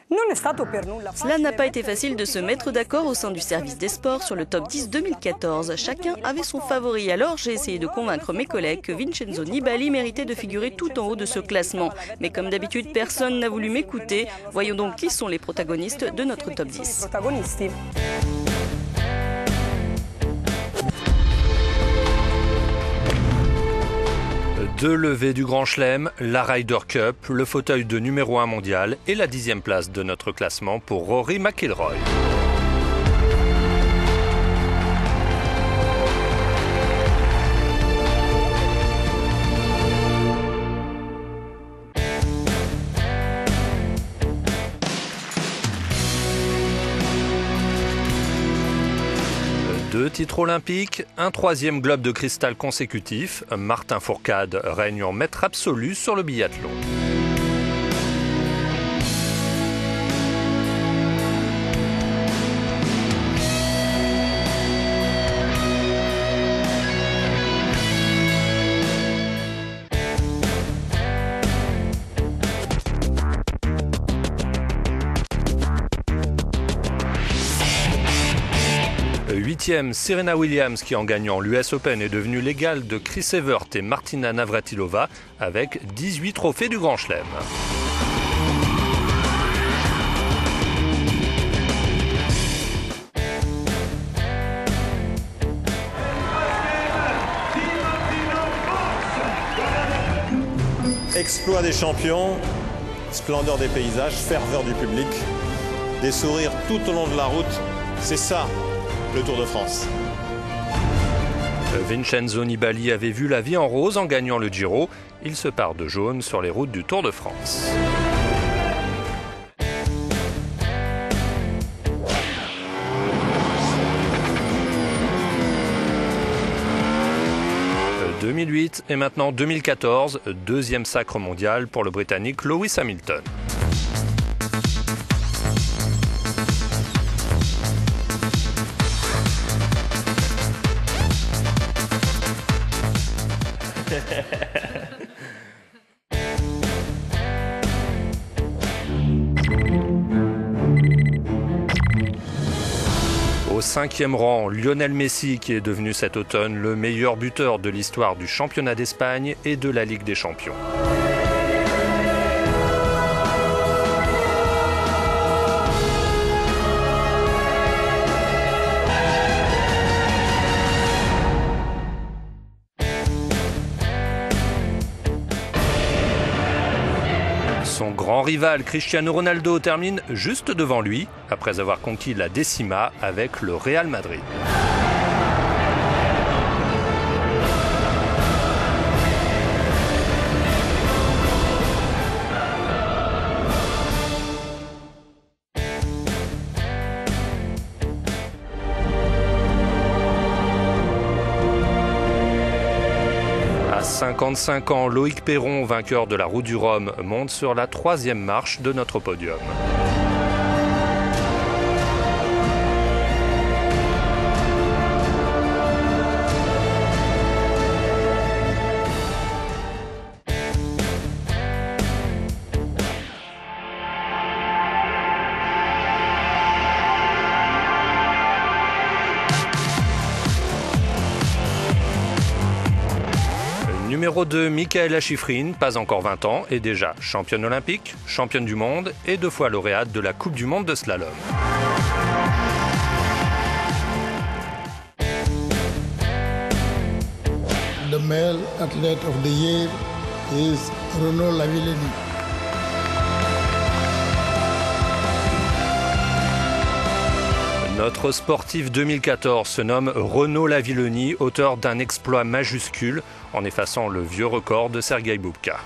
Cela n'a pas été facile de se mettre d'accord au sein du service des sports sur le top 10 2014. Chacun avait son favori, alors j'ai essayé de convaincre mes collègues que Vincenzo Nibali méritait de figurer tout en haut de ce classement. Mais comme d'habitude, personne n'a voulu m'écouter. Voyons donc qui sont les protagonistes de notre top 10. Deux levées du Grand Chelem, la Ryder Cup, le fauteuil de numéro 1 mondial et la 10e place de notre classement pour Rory McIlroy. Deux titres olympiques, un 3e globe de cristal consécutif, Martin Fourcade règne en maître absolu sur le biathlon. Huitième, Serena Williams qui en gagnant l'US Open est devenue l'égale de Chris Evert et Martina Navratilova avec 18 trophées du Grand Chelem. Exploit des champions, splendeur des paysages, ferveur du public, des sourires tout au long de la route, c'est ça le Tour de France. Vincenzo Nibali avait vu la vie en rose en gagnant le Giro. Il se part de jaune sur les routes du Tour de France. « 2008 et maintenant 2014, deuxième sacre mondial pour le Britannique Lewis Hamilton. Au 5e rang, Lionel Messi qui est devenu cet automne le meilleur buteur de l'histoire du championnat d'Espagne et de la Ligue des Champions. Son grand rival Cristiano Ronaldo termine juste devant lui, après avoir conquis la décima avec le Real Madrid. À 55 ans, Loïc Perron, vainqueur de la Route du Rhum, monte sur la 3e marche de notre podium. Numéro 2, Mikaela Shiffrin, pas encore 20 ans, est déjà championne olympique, championne du monde et 2 fois lauréate de la Coupe du monde de slalom. The male athlete of the year is Renaud Lavillenie. Notre sportif 2014 se nomme Renaud Lavillenie, auteur d'un exploit majuscule en effaçant le vieux record de Sergueï Boubka.